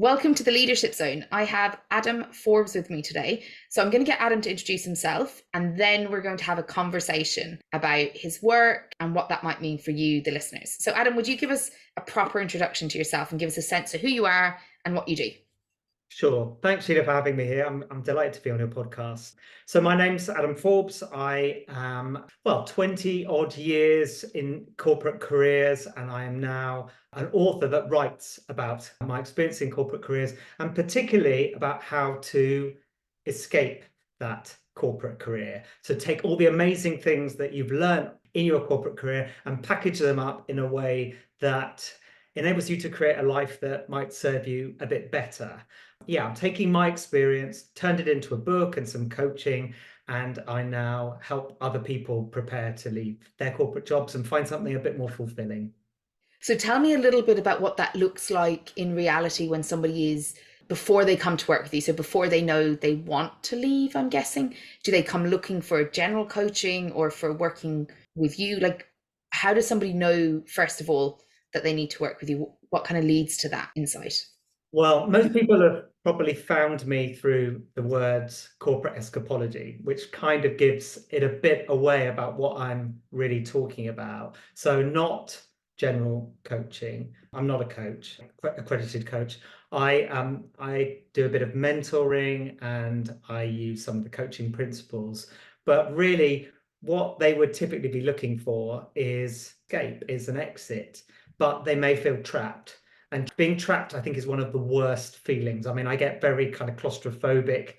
Welcome to the Leadership Zone. I have Adam Forbes with me today. So I'm going to get Adam to introduce himself, and then we're going to have a conversation about his work and what that might mean for you, the listeners. So, Adam, would you give us a proper introduction to yourself and give us a sense of who you are and what you do? Sure. Thanks, Sheila, for having me here. I'm delighted to be on your podcast. So my name's Adam Forbes. I am, 20 odd years in corporate careers, and I am now an author that writes about my experience in corporate careers and particularly about how to escape that corporate career. So take all the amazing things that you've learned in your corporate career and package them up in a way that enables you to create a life that might serve you a bit better. Yeah, I'm taking my experience, turned it into a book and some coaching, and I now help other people prepare to leave their corporate jobs and find something a bit more fulfilling. So tell me a little bit about what that looks like in reality when somebody is before they come to work with you. So before they know they want to leave, I'm guessing, do they come looking for general coaching or for working with you? Like, how does somebody know, first of all, that they need to work with you? What kind of leads to that insight? Well, most people have probably found me through the words corporate escapology, which kind of gives it a bit away about what I'm really talking about. So not general coaching. I'm not a coach, accredited coach. I do a bit of mentoring and I use some of the coaching principles. But really, what they would typically be looking for is escape, is an exit, but they may feel trapped. And being trapped, I think, is one of the worst feelings. I mean, I get very kind of claustrophobic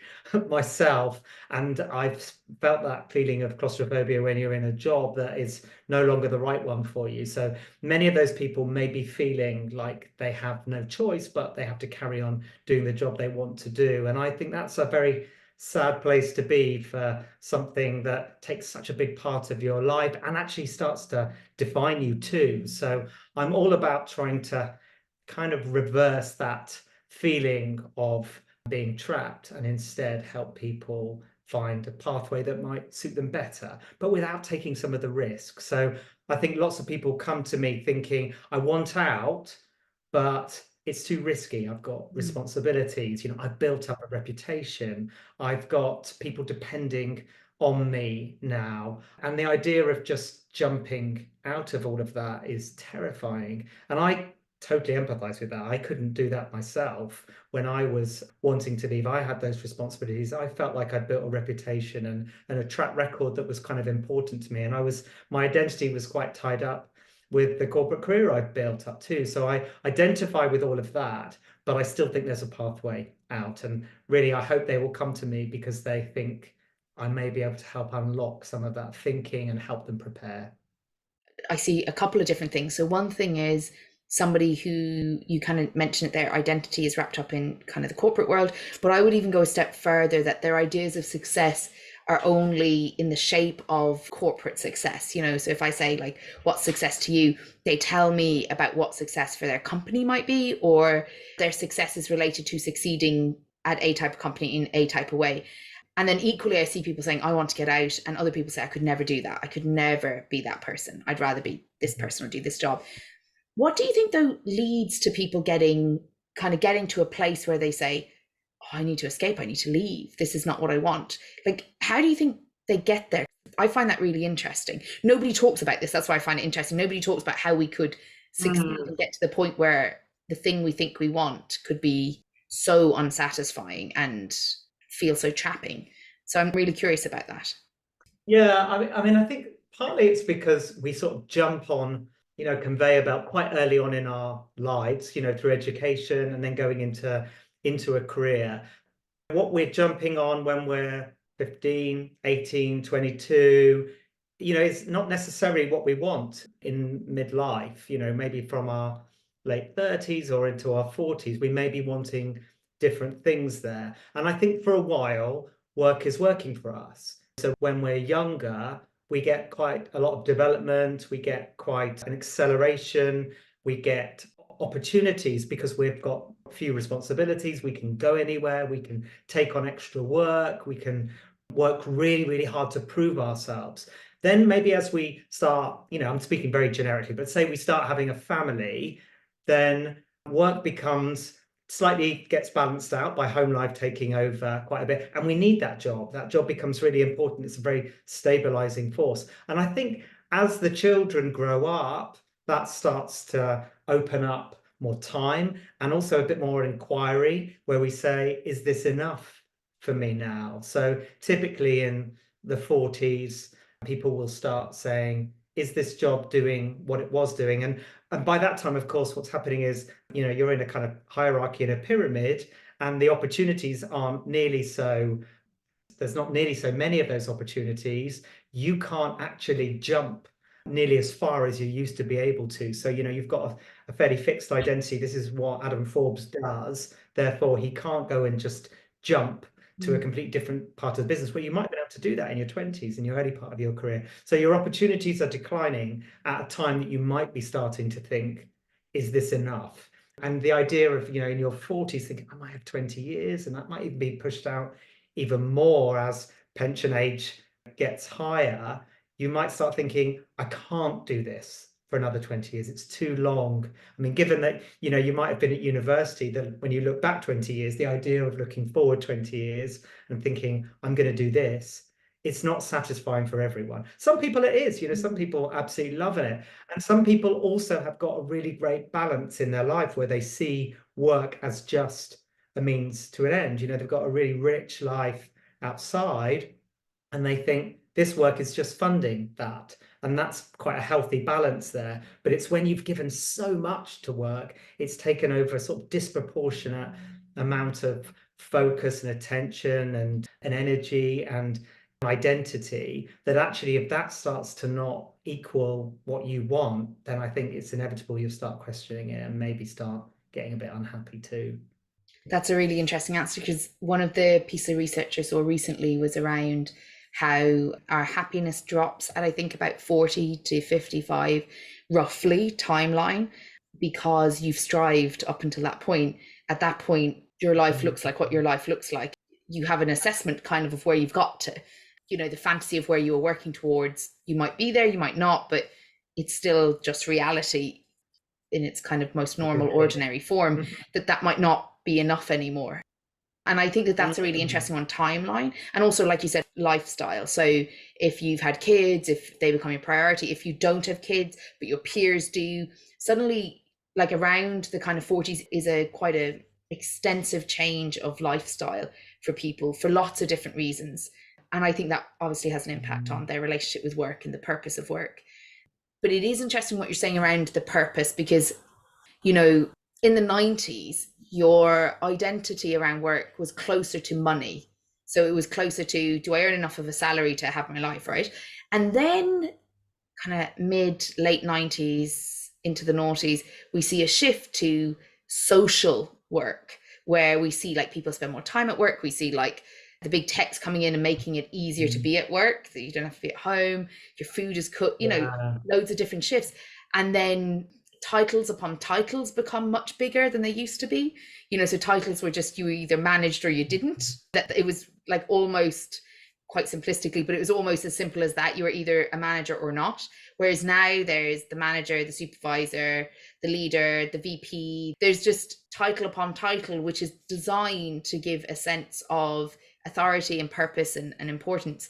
myself, and I've felt that feeling of claustrophobia when you're in a job that is no longer the right one for you. So many of those people may be feeling like they have no choice, but they have to carry on doing the job they want to do. And I think that's a very sad place to be for something that takes such a big part of your life and actually starts to define you too. So I'm all about trying to kind of reverse that feeling of being trapped and instead help people find a pathway that might suit them better, but without taking some of the risk. So I think lots of people come to me thinking, I want out, but it's too risky. I've got responsibilities. I've built up a reputation. I've got people depending on me now. And the idea of just jumping out of all of that is terrifying. And I totally empathize with that. I couldn't do that myself when I was wanting to leave. I had those responsibilities. I felt like I'd built a reputation and a track record that was kind of important to me. And my identity was quite tied up with the corporate career I've built up too. So I identify with all of that, but I still think there's a pathway out. And really, I hope they will come to me because they think I may be able to help unlock some of that thinking and help them prepare. I see a couple of different things. So one thing is somebody who you kind of mentioned their identity is wrapped up in kind of the corporate world, but I would even go a step further that their ideas of success are only in the shape of corporate success. So if I say like, what's success to you, they tell me about what success for their company might be, or their success is related to succeeding at a type of company in a type of way. And then equally, I see people saying, I want to get out. And other people say, I could never do that. I could never be that person. I'd rather be this person or do this job. What do you think, though, leads to people getting to a place where they say, oh, I need to escape. I need to leave. This is not what I want. Like, how do you think they get there? I find that really interesting. Nobody talks about this. That's why I find it interesting. Nobody talks about how we could succeed and get to the point where the thing we think we want could be so unsatisfying and feel so trapping. So I'm really curious about that. Yeah, I mean, I think partly it's because we sort of jump on, conveyor belt quite early on in our lives, through education and then going into a career. What we're jumping on when we're 15, 18, 22, it's not necessarily what we want in midlife, maybe from our late 30s or into our 40s, we may be wanting different things there. And I think for a while, work is working for us. So when we're younger, we get quite a lot of development, we get quite an acceleration, we get opportunities because we've got few responsibilities, we can go anywhere, we can take on extra work, we can work really, really hard to prove ourselves. Then maybe as we start, I'm speaking very generically, but say we start having a family, then work becomes slightly gets balanced out by home life taking over quite a bit. And we need that job. That job becomes really important. It's a very stabilizing force. And I think as the children grow up, that starts to open up more time and also a bit more inquiry where we say, is this enough for me now? So typically in the 40s, people will start saying, is this job doing what it was doing? And by that time, of course, what's happening is, you're in a kind of hierarchy in a pyramid, and the opportunities aren't nearly so, there's not nearly so many of those opportunities. You can't actually jump nearly as far as you used to be able to. So, you've got a fairly fixed identity. This is what Adam Forbes does. Therefore, he can't go and just jump to a complete different part of the business where you might be able to do that in your 20s, in your early part of your career. So your opportunities are declining at a time that you might be starting to think, is this enough? And the idea of, in your 40s thinking, I might have 20 years, and that might even be pushed out even more as pension age gets higher. You might start thinking, I can't do this for another 20 years. It's too long. I mean, given that, you might have been at university, that when you look back 20 years, the idea of looking forward 20 years and thinking, I'm going to do this, it's not satisfying for everyone. Some people it is, some people absolutely love it. And some people also have got a really great balance in their life where they see work as just a means to an end. They've got a really rich life outside and they think this work is just funding that. And that's quite a healthy balance there. But it's when you've given so much to work, it's taken over a sort of disproportionate amount of focus and attention and energy and identity, that actually if that starts to not equal what you want, then I think it's inevitable you'll start questioning it and maybe start getting a bit unhappy too. That's a really interesting answer, because one of the pieces of research I saw recently was around how our happiness drops at, I think, about 40 to 55 roughly timeline, because you've strived up until that point. At that point, your life looks like what your life looks like. You have an assessment kind of where you've got to, the fantasy of where you were working towards. You might be there, you might not, but it's still just reality in its kind of most normal, ordinary form, that might not be enough anymore. And I think that that's a really interesting one, timeline. And also, like you said, lifestyle. So if you've had kids, if they become your priority, if you don't have kids, but your peers do, suddenly, like around the kind of 40s is quite a extensive change of lifestyle for people for lots of different reasons. And I think that obviously has an impact on their relationship with work and the purpose of work. But it is interesting what you're saying around the purpose, because, in the 90s, your identity around work was closer to money. So it was closer to, do I earn enough of a salary to have my life, right? And then kind of late 90s into the noughties, we see a shift to social work, where we see like people spend more time at work. We see like the big techs coming in and making it easier to be at work, that you don't have to be at home, your food is cooked, loads of different shifts. And then titles upon titles become much bigger than they used to be. So titles were just, you either managed or you didn't. That it was like almost, quite simplistically, but it was almost as simple as that. You were either a manager or not. Whereas now there's the manager, the supervisor, the leader, the VP. There's just title upon title, which is designed to give a sense of authority and purpose and importance.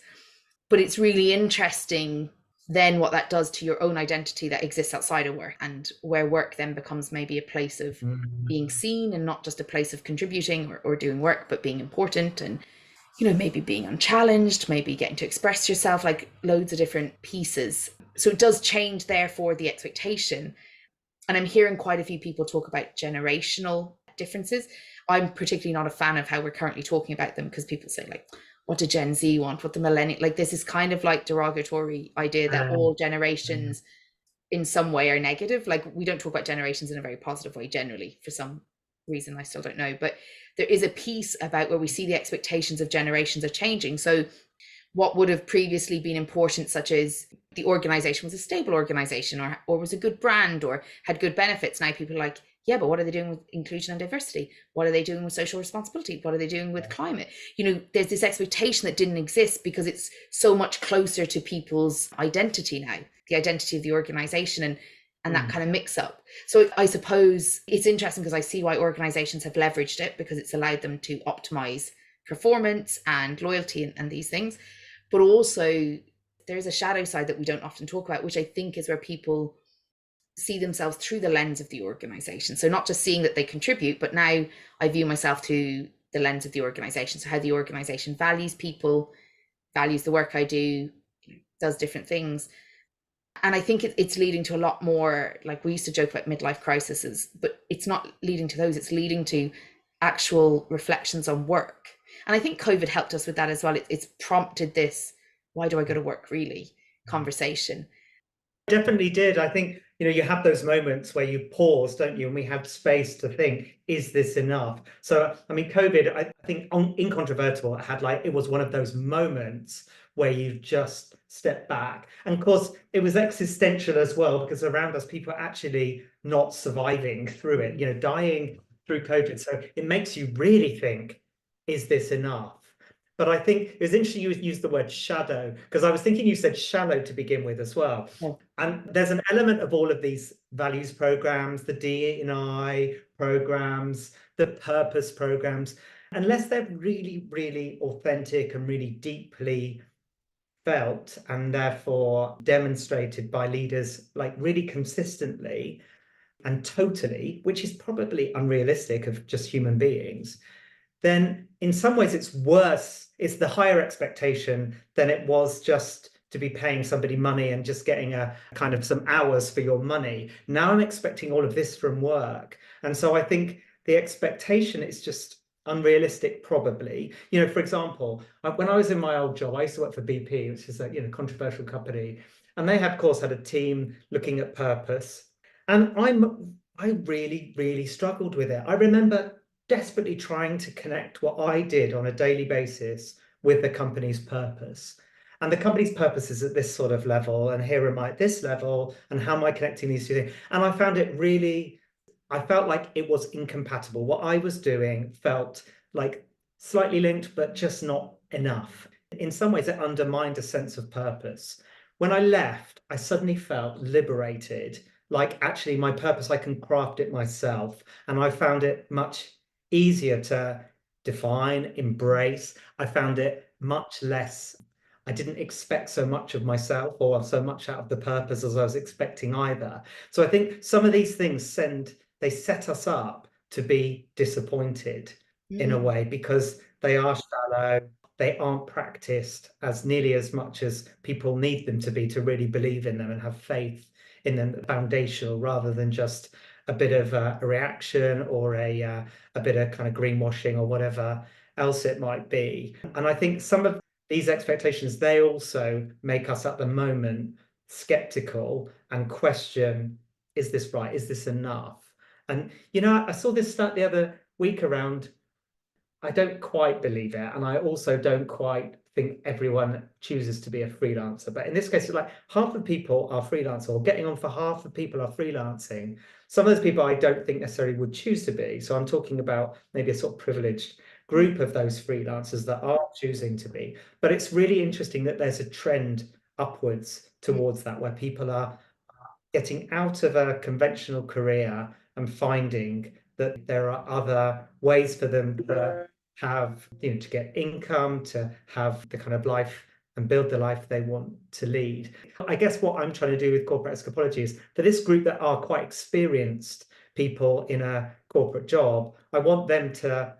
But it's really interesting then what that does to your own identity that exists outside of work, and where work then becomes maybe a place of being seen and not just a place of contributing or doing work, but being important and, maybe being unchallenged, maybe getting to express yourself, like loads of different pieces. So it does change, therefore, the expectation. And I'm hearing quite a few people talk about generational differences. I'm particularly not a fan of how we're currently talking about them, because people say like, what do Gen Z want? What the millennial, like this is kind of like derogatory idea that all generations in some way are negative. Like we don't talk about generations in a very positive way generally, for some reason I still don't know. But there is a piece about where we see the expectations of generations are changing. So what would have previously been important, such as the organization was a stable organization or was a good brand or had good benefits, now people are like, yeah, but what are they doing with inclusion and diversity? What are they doing with social responsibility? What are they doing with climate? There's this expectation that didn't exist because it's so much closer to people's identity now, the identity of the organization. And and that kind of mix up. So I suppose it's interesting because I see why organizations have leveraged it, because it's allowed them to optimize performance and loyalty and these things. But also there's a shadow side that we don't often talk about, which I think is where people see themselves through the lens of the organization. So not just seeing that they contribute, but now I view myself through the lens of the organization. So how the organization values people, values the work I do, does different things. And I think it's leading to a lot more, like we used to joke about midlife crises, but it's not leading to those, it's leading to actual reflections on work. And I think COVID helped us with that as well. It's prompted this, why do I go to work really, conversation. Definitely did. I think, you have those moments where you pause, don't you? And we have space to think, is this enough? So, I mean, COVID, I think incontrovertible, it was one of those moments where you just step back. And of course, it was existential as well, because around us, people are actually not surviving through it, dying through COVID. So it makes you really think, is this enough? But I think it was interesting you used the word shadow, because I was thinking you said shallow to begin with as well. Oh. And there's an element of all of these values programs, the D&I programs, the purpose programs, unless they're really, really authentic and really deeply felt and therefore demonstrated by leaders like really consistently and totally, which is probably unrealistic of just human beings, then in some ways it's worse. It's the higher expectation than it was just to be paying somebody money and just getting a kind of some hours for your money. Now I'm expecting all of this from work. And so I think the expectation is just unrealistic, probably. For example, when I was in my old job, I used to work for BP, which is a controversial company. And they had, of course, had a team looking at purpose. And I really, really struggled with it. I remember desperately trying to connect what I did on a daily basis with the company's purpose. And the company's purpose is at this sort of level, and here am I at this level, and how am I connecting these two things? And I found it really, I felt like it was incompatible. What I was doing felt like slightly linked, but just not enough. In some ways, it undermined a sense of purpose. When I left, I suddenly felt liberated, like actually my purpose, I can craft it myself. And I found it much easier to define, embrace. I found it much less, I didn't expect so much of myself or so much out of the purpose as I was expecting either. So I think some of these things set us up to be disappointed in a way, because they are shallow, they aren't practiced as nearly as much as people need them to be to really believe in them and have faith in them, foundational, rather than just a bit of a reaction or a bit of kind of greenwashing or whatever else it might be. And I think some of these expectations, they also make us at the moment skeptical and question, is this right? Is this enough? And I saw this stat the other week around, I don't quite believe it, and I also don't quite think everyone chooses to be a freelancer. But in this case, it's like half the people are freelancer, or getting on for half the people are freelancing. Some of those people I don't think necessarily would choose to be. So I'm talking about maybe a sort of privileged group of those freelancers that are choosing to be. But it's really interesting that there's a trend upwards towards that, where people are getting out of a conventional career and finding that there are other ways for them to have, to get income, to have the kind of life and build the life they want to lead. I guess what I'm trying to do with corporate escapology is, for this group that are quite experienced people in a corporate job, I want them to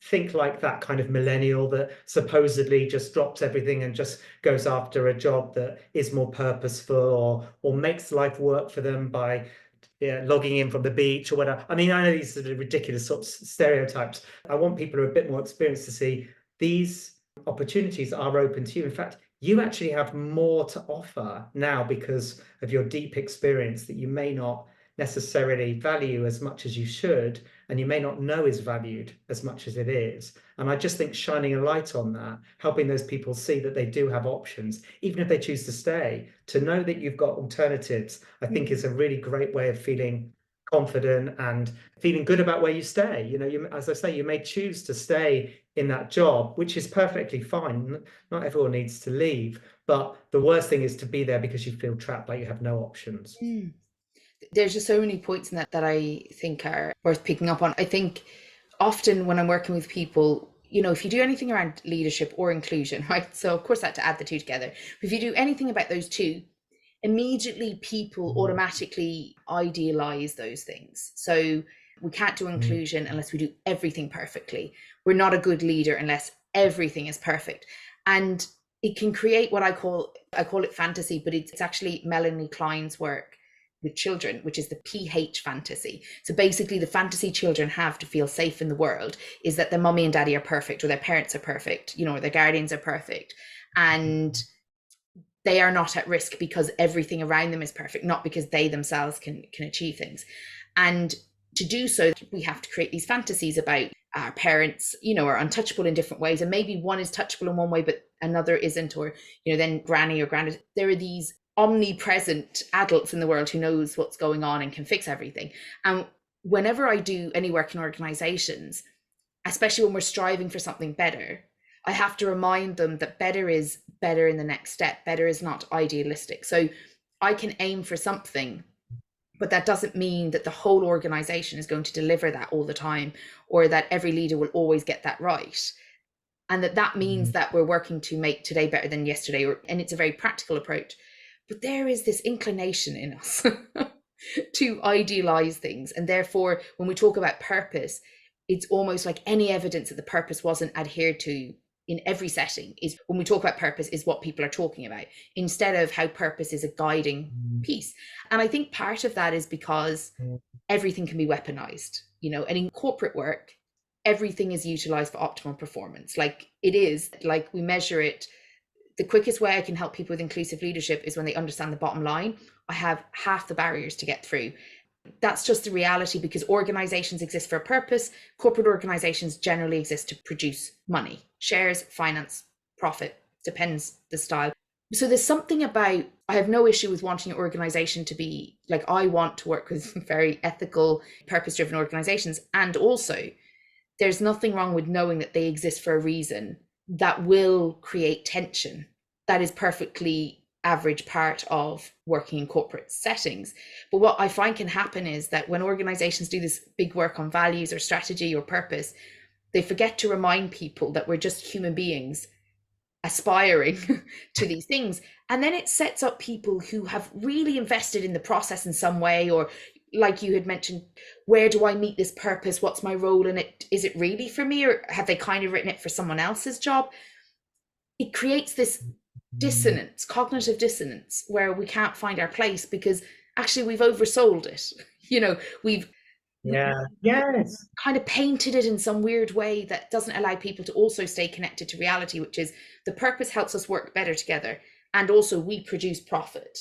think like that kind of millennial that supposedly just drops everything and just goes after a job that is more purposeful, or makes life work for them by logging in from the beach or whatever. I mean, I know these are ridiculous sorts of stereotypes. I want people who are a bit more experienced to see these opportunities are open to you. In fact, you actually have more to offer now because of your deep experience that you may not necessarily value as much as you should, and you may not know is valued as much as it is. And I just think shining a light on that, helping those people see that they do have options, even if they choose to stay, to know that you've got alternatives, I think is a really great way of feeling confident and feeling good about where you stay. As I say, you may choose to stay in that job, which is perfectly fine. Not everyone needs to leave, but the worst thing is to be there because you feel trapped, like you have no options. There's just so many points in that that I think are worth picking up on. I think often when I'm working with people, if you do anything around leadership or inclusion, right? So of course I had to add the two together. But if you do anything about those two, immediately people automatically idealize those things. So we can't do inclusion unless we do everything perfectly. We're not a good leader unless everything is perfect. And it can create what I call it fantasy, but it's actually Melanie Klein's work with children, which is the PH fantasy. So basically the fantasy children have to feel safe in the world is that their mommy and daddy are perfect, or their parents are perfect, or their guardians are perfect. And they are not at risk because everything around them is perfect, not because they themselves can achieve things. And to do so, we have to create these fantasies about our parents, are untouchable in different ways. And maybe one is touchable in one way, but another isn't. Or, then granny or granddad. There are these omnipresent adults in the world who knows what's going on and can fix everything. And whenever I do any work in organizations, especially when we're striving for something better, I have to remind them that better is better in the next step. Better is not idealistic. So I can aim for something, but that doesn't mean that the whole organization is going to deliver that all the time, or that every leader will always get that right. And that means that we're working to make today better than yesterday, and it's a very practical approach. But there is this inclination in us to idealize things. And therefore, when we talk about purpose, it's almost like any evidence that the purpose wasn't adhered to in every setting is, when we talk about purpose, is what people are talking about, instead of how purpose is a guiding piece. And I think part of that is because everything can be weaponized, and in corporate work, everything is utilized for optimal performance. Like it is, like we measure it. The quickest way I can help people with inclusive leadership is when they understand the bottom line. I have half the barriers to get through. That's just the reality, because organizations exist for a purpose. Corporate organizations generally exist to produce money, shares, finance, profit, depends the style. So there's something about, I have no issue with wanting an organization to be like, I want to work with very ethical, purpose-driven organizations. And also, there's nothing wrong with knowing that they exist for a reason that will create tension. That is perfectly average part of working in corporate settings. But what I find can happen is that when organizations do this big work on values or strategy or purpose, they forget to remind people that we're just human beings aspiring to these things. And then it sets up people who have really invested in the process in some way, or like you had mentioned, where do I meet this purpose? What's my role in it? Is it really for me, or have they kind of written it for someone else's job? It creates this dissonance, cognitive dissonance, where we can't find our place because actually we've oversold it. We've Yes. kind of painted it in some weird way that doesn't allow people to also stay connected to reality, which is the purpose helps us work better together, and also we produce profit.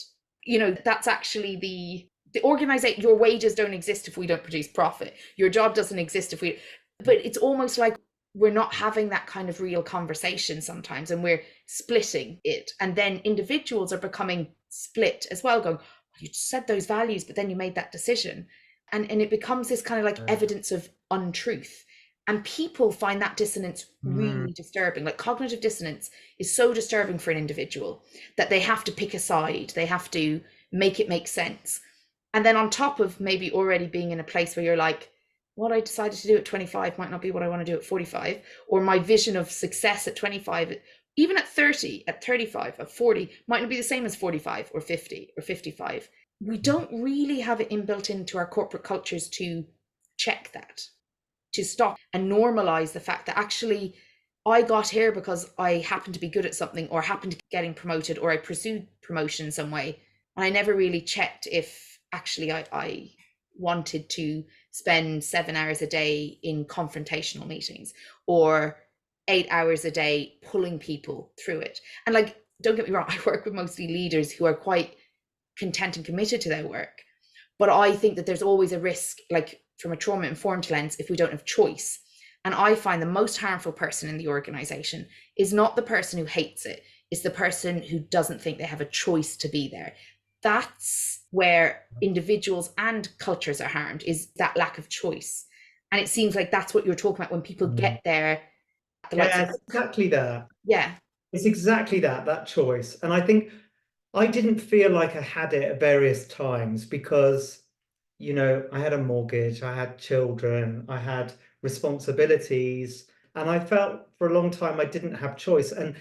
That's actually the organization. Your wages don't exist if we don't produce profit. Your job doesn't exist if we, but it's almost like we're not having that kind of real conversation sometimes, and we're splitting it. And then individuals are becoming split as well, going, you said those values, but then you made that decision. And it becomes this kind of like evidence of untruth. And people find that dissonance really disturbing. Like cognitive dissonance is so disturbing for an individual that they have to pick a side. They have to make it make sense. And then on top of maybe already being in a place where you're like, what I decided to do at 25 might not be what I want to do at 45, or my vision of success at 25, even at 30, at 35, at 40, might not be the same as 45 or 50 or 55. We don't really have it inbuilt into our corporate cultures to check that, to stop and normalize the fact that actually I got here because I happened to be good at something, or happened to getting promoted, or I pursued promotion in some way. And I never really checked if actually I wanted to spend 7 hours a day in confrontational meetings, or 8 hours a day pulling people through it. And like, don't get me wrong, I work with mostly leaders who are quite content and committed to their work. But I think that there's always a risk, like from a trauma-informed lens, if we don't have choice. And I find the most harmful person in the organization is not the person who hates it, it's the person who doesn't think they have a choice to be there. That's where individuals and cultures are harmed, is that lack of choice. And it seems like that's what you're talking about when people get there. It's exactly that. Yeah. It's exactly that choice. And I think I didn't feel like I had it at various times, because I had a mortgage, I had children, I had responsibilities, and I felt for a long time I didn't have choice. And,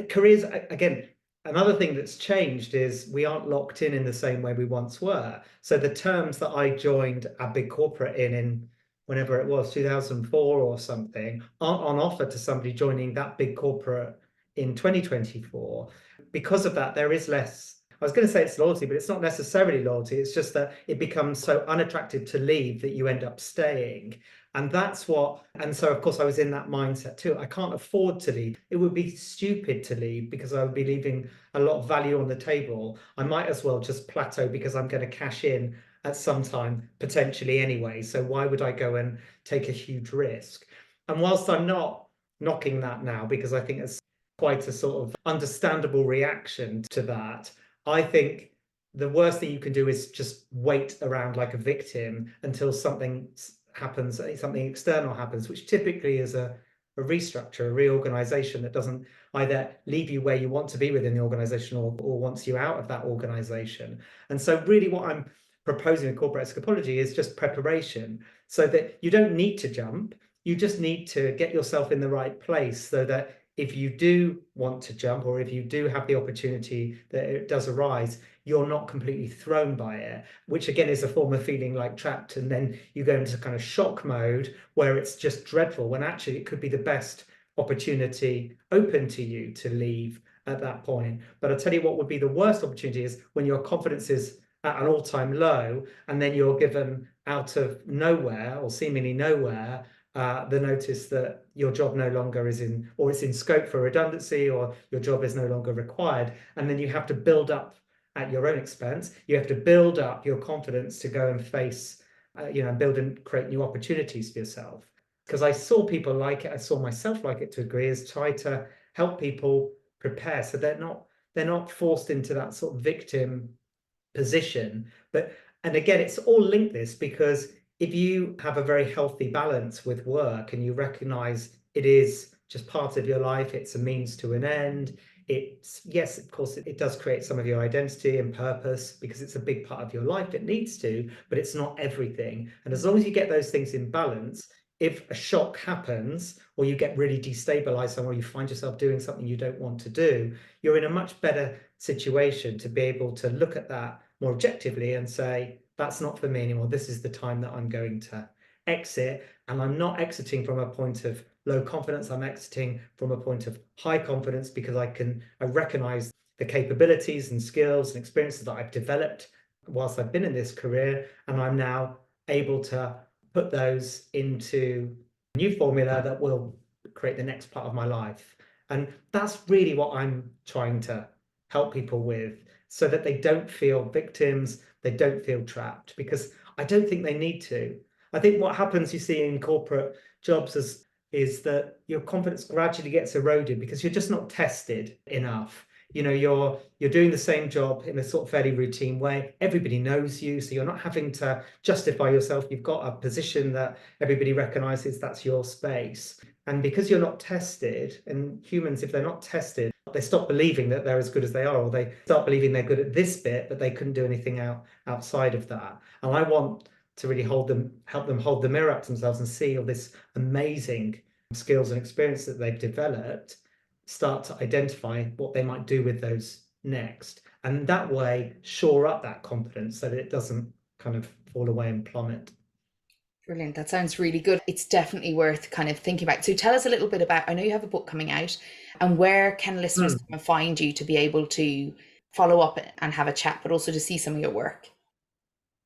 careers, again, another thing that's changed is we aren't locked in the same way we once were. So the terms that I joined a big corporate in whenever it was, 2004 or something, aren't on offer to somebody joining that big corporate in 2024. Because of that, there is less. I was going to say it's loyalty, but it's not necessarily loyalty. It's just that it becomes so unattractive to leave that you end up staying. And so of course I was in that mindset too. I can't afford to leave. It would be stupid to leave because I would be leaving a lot of value on the table. I might as well just plateau because I'm going to cash in at some time potentially anyway. So why would I go and take a huge risk? And whilst I'm not knocking that now, because I think it's quite a sort of understandable reaction to that, I think the worst thing you can do is just wait around like a victim until something happens, something external happens, which typically is a restructure, a reorganization that doesn't either leave you where you want to be within the organization or wants you out of that organization. And so really what I'm proposing in corporate escapology is just preparation so that you don't need to jump. You just need to get yourself in the right place so that if you do want to jump or if you do have the opportunity that it does arise, you're not completely thrown by it, which again is a form of feeling like trapped. And then you go into kind of shock mode where it's just dreadful when actually it could be the best opportunity open to you to leave at that point. But I'll tell you what would be the worst opportunity is when your confidence is at an all-time low and then you're given out of nowhere or seemingly nowhere the notice that your job no longer is in, or it's in scope for redundancy, or your job is no longer required. And then you have to build up at your own expense. You have to build up your confidence to go and face, build and create new opportunities for yourself. Because I saw people like it, I saw myself like it to a degree, is try to help people prepare so they're not forced into that sort of victim position. And again, it's all linked this because if you have a very healthy balance with work and you recognize it is just part of your life, it's a means to an end. It's, yes, of course, it does create some of your identity and purpose because it's a big part of your life. It needs to, but it's not everything. And as long as you get those things in balance, if a shock happens or you get really destabilized somewhere, you find yourself doing something you don't want to do, you're in a much better situation to be able to look at that more objectively and say, that's not for me anymore. This is the time that I'm going to exit. And I'm not exiting from a point of low confidence. I'm exiting from a point of high confidence because I recognize the capabilities and skills and experiences that I've developed whilst I've been in this career. And I'm now able to put those into a new formula that will create the next part of my life. And that's really what I'm trying to help people with so that they don't feel victims, they don't feel trapped, because I don't think they need to. I think what happens, you see, in corporate jobs is that your confidence gradually gets eroded because you're just not tested enough. You're doing the same job in a sort of fairly routine way. Everybody knows you, so you're not having to justify yourself. You've got a position that everybody recognizes, that's your space. And because you're not tested, and humans, if they're not tested, they stop believing that they're as good as they are, or they start believing they're good at this bit, but they couldn't do anything outside of that. And I want to really help them hold the mirror up to themselves and see all this amazing skills and experience that they've developed, start to identify what they might do with those next. And that way, shore up that confidence so that it doesn't kind of fall away and plummet. Brilliant. That sounds really good. It's definitely worth kind of thinking about. So tell us a little bit about, I know you have a book coming out, and where can listeners come and find you to be able to follow up and have a chat, but also to see some of your work?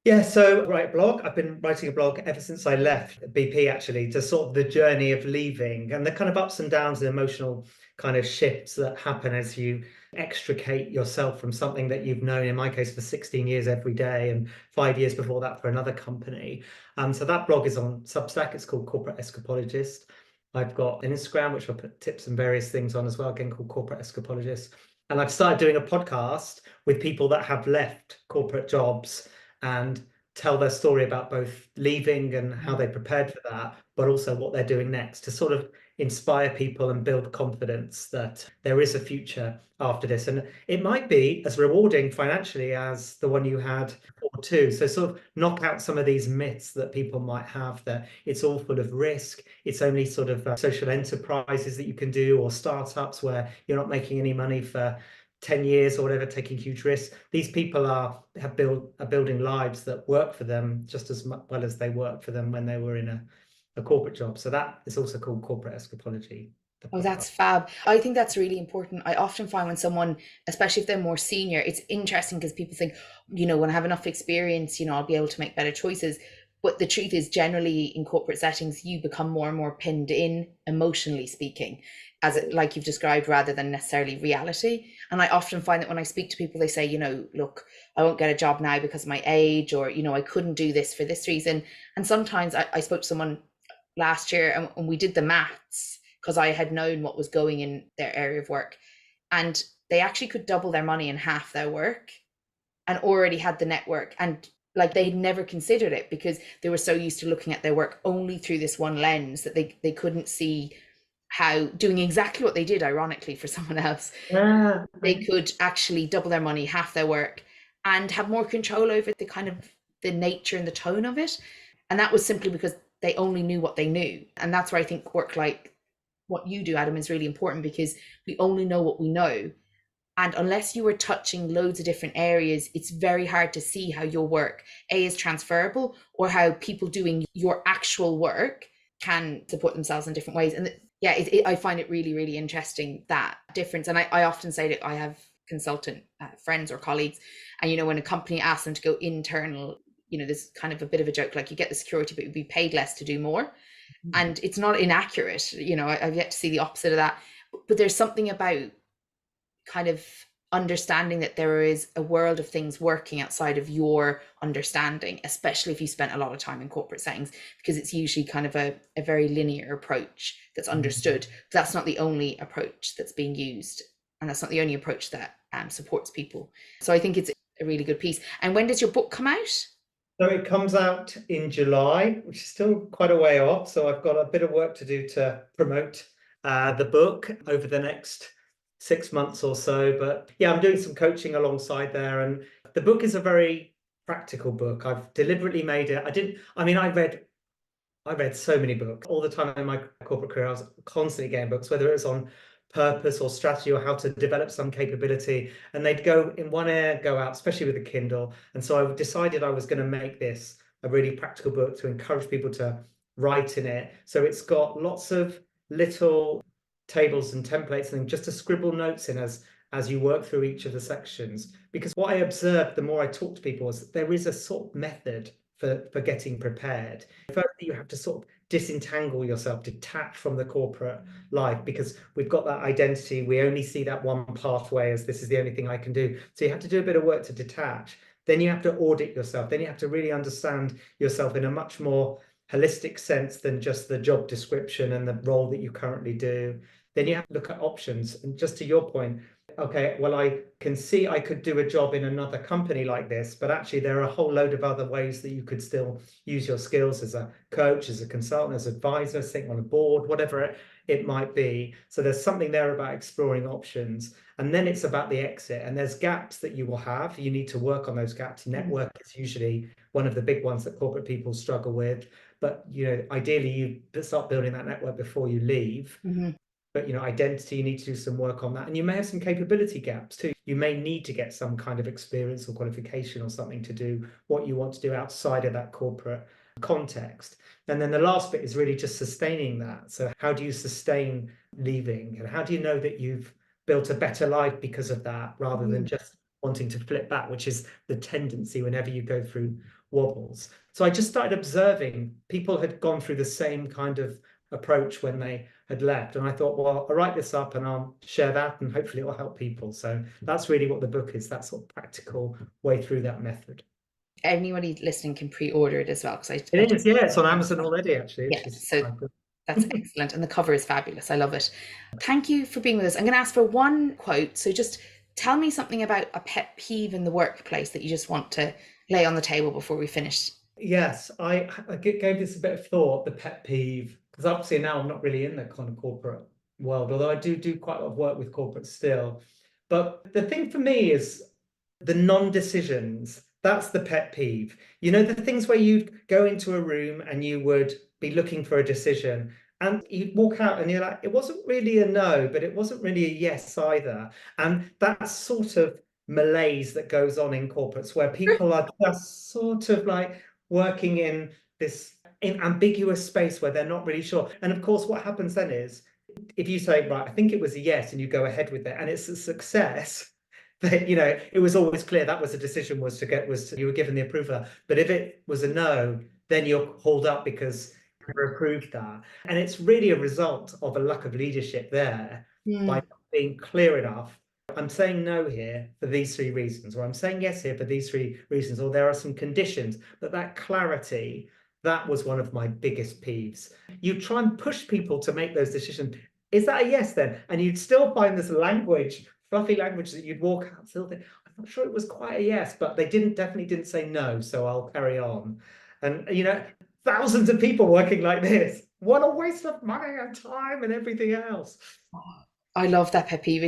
Yeah, so write blog. I've been writing a blog ever since I left BP, actually, to sort of the journey of leaving and the kind of ups and downs and emotional kind of shifts that happen as you extricate yourself from something that you've known, in my case, for 16 years every day and 5 years before that for another company. So that blog is on Substack. It's called Corporate Escapologist. I've got an Instagram, which I'll put tips and various things on as well, again, called Corporate Escapologist. And I've started doing a podcast with people that have left corporate jobs and tell their story about both leaving and how they prepared for that, but also what they're doing next to sort of inspire people and build confidence that there is a future after this. And it might be as rewarding financially as the one you had or two. So sort of knock out some of these myths that people might have, that it's all full of risk. It's only sort of social enterprises that you can do, or startups where you're not making any money for 10 years or whatever, taking huge risks. These people are building lives that work for them just as well as they work for them when they were in a corporate job. So that is also called corporate escapology. Oh, that's fab. I think that's really important. I often find when someone, especially if they're more senior, it's interesting because people think, when I have enough experience, I'll be able to make better choices. But the truth is, generally in corporate settings, you become more and more pinned in, emotionally speaking, as it, like you've described, rather than necessarily reality. And I often find that when I speak to people, they say, look, I won't get a job now because of my age, or, I couldn't do this for this reason. And sometimes I spoke to someone last year and we did the maths because I had known what was going in their area of work. And they actually could double their money in half their work and already had the network. And like they'd never considered it because they were so used to looking at their work only through this one lens that they couldn't see how doing exactly what they did, ironically, for someone else, they could actually double their money, half their work, and have more control over the kind of the nature and the tone of it. And that was simply because they only knew what they knew. And that's where I think work like what you do, Adam, is really important because we only know what we know. And unless you are touching loads of different areas, it's very hard to see how your work, A, is transferable, or how people doing your actual work can support themselves in different ways. And I find it really, really interesting, that difference. And I often say that I have consultant friends or colleagues, and when a company asks them to go internal, there's kind of a bit of a joke, like you get the security, but you'd be paid less to do more. And it's not inaccurate. I've yet to see the opposite of that. But there's something about kind of understanding that there is a world of things working outside of your understanding, especially if you spent a lot of time in corporate settings, because it's usually kind of a very linear approach that's understood. But that's not the only approach that's being used. And that's not the only approach that supports people. So I think it's a really good piece. And when does your book come out? So it comes out in July, which is still quite a way off. So I've got a bit of work to do to promote the book over the next 6 months or so. But yeah, I'm doing some coaching alongside there. And the book is a very practical book. I've deliberately made it. I read so many books all the time in my corporate career. I was constantly getting books, whether it was on purpose or strategy or how to develop some capability, and they'd go in one ear, go out, especially with the Kindle. And so I decided I was going to make this a really practical book to encourage people to write in it. So it's got lots of little tables and templates and just to scribble notes in as you work through each of the sections. Because what I observed the more I talked to people was that there is a sort of method for getting prepared. First, you have to sort of disentangle yourself, detach from the corporate life, because we've got that identity. We only see that one pathway as this is the only thing I can do. So you have to do a bit of work to detach. Then you have to audit yourself. Then you have to really understand yourself in a much more holistic sense than just the job description and the role that you currently do. Then you have to look at options. And just to your point, okay, well, I can see I could do a job in another company like this, but actually there are a whole load of other ways that you could still use your skills as a coach, as a consultant, as an advisor, sitting on a board, whatever it might be. So there's something there about exploring options. And then it's about the exit. And there's gaps that you will have. You need to work on those gaps. Network is usually one of the big ones that corporate people struggle with. But ideally you start building that network before you leave. But identity, you need to do some work on that. And you may have some capability gaps too. You may need to get some kind of experience or qualification or something to do what you want to do outside of that corporate context. And then the last bit is really just sustaining that. So how do you sustain leaving? And how do you know that you've built a better life because of that, rather than just wanting to flip back, which is the tendency whenever you go through wobbles. So I just started observing people had gone through the same kind of approach when they had left, and I thought, well, I'll write this up and I'll share that, and hopefully it will help people. So that's really what the book is, that sort of practical way through that method. Anybody listening can pre-order it as well, because it is, yeah, it's on Amazon already, actually. Yeah, so that's excellent, and the cover is fabulous. I love it. Thank you for being with us. I'm going to ask for one quote. So just tell me something about a pet peeve in the workplace that you just want to lay on the table before we finish? Yes, I gave this a bit of thought, the pet peeve, because obviously now I'm not really in that kind of corporate world, although I do quite a lot of work with corporate still. But the thing for me is the non-decisions. That's the pet peeve. You know, the things where you'd go into a room and you would be looking for a decision, and you'd walk out and you're like, it wasn't really a no, but it wasn't really a yes either. And that sort of malaise that goes on in corporates where people are just sort of like working in this ambiguous space where they're not really sure. And of course, what happens then is if you say, right, I think it was a yes, and you go ahead with it, and it's a success, that it was always clear that was a decision you were given the approval. But if it was a no, then you're hauled up because you approved that. And it's really a result of a lack of leadership there by not being clear enough. I'm saying no here for these three reasons, or I'm saying yes here for these three reasons, or there are some conditions. But that clarity, that was one of my biggest peeves. You try and push people to make those decisions. Is that a yes then? And you'd still find this language, fluffy language, that you'd walk out still think, I'm not sure it was quite a yes, but they definitely didn't say no, so I'll carry on. And thousands of people working like this. What a waste of money and time and everything else. I love that pet peeve.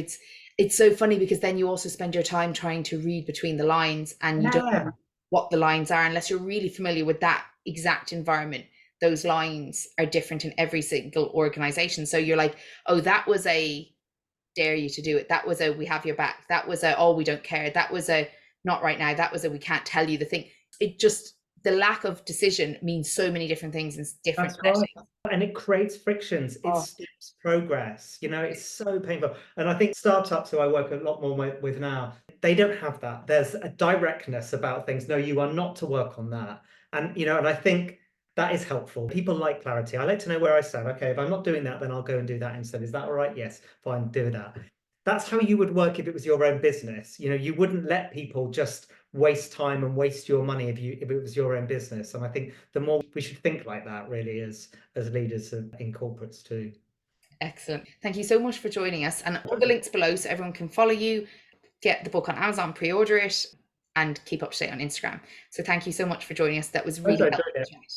It's so funny because then you also spend your time trying to read between the lines, and you don't Yeah, know what the lines are unless you're really familiar with that exact environment. Those lines are different in every single organization. So you're like, oh, that was a dare you to do it. That was a we have your back. That was a oh, we don't care. That was a not right now. That was a we can't tell you the thing. It just the lack of decision means so many different things in different that's right. settings. And it creates frictions. It Oh, stops progress. It's so painful. And I think startups who I work a lot more with now, they don't have that. There's a directness about things. No, you are not to work on that. And I think that is helpful. People like clarity. I like to know where I stand. Okay, if I'm not doing that, then I'll go and do that instead. Is that all right? Yes, fine, do that. That's how you would work if it was your own business. You wouldn't let people just waste time and waste your money if it was your own business. And I think the more we should think like that, really, as leaders in corporates too. excellent. Thank you so much for joining us. And all the links below so everyone can follow you, get the book on Amazon, pre-order it, and keep up to date on Instagram. So thank you so much for joining us. That was I really enjoyed helpful it. chat.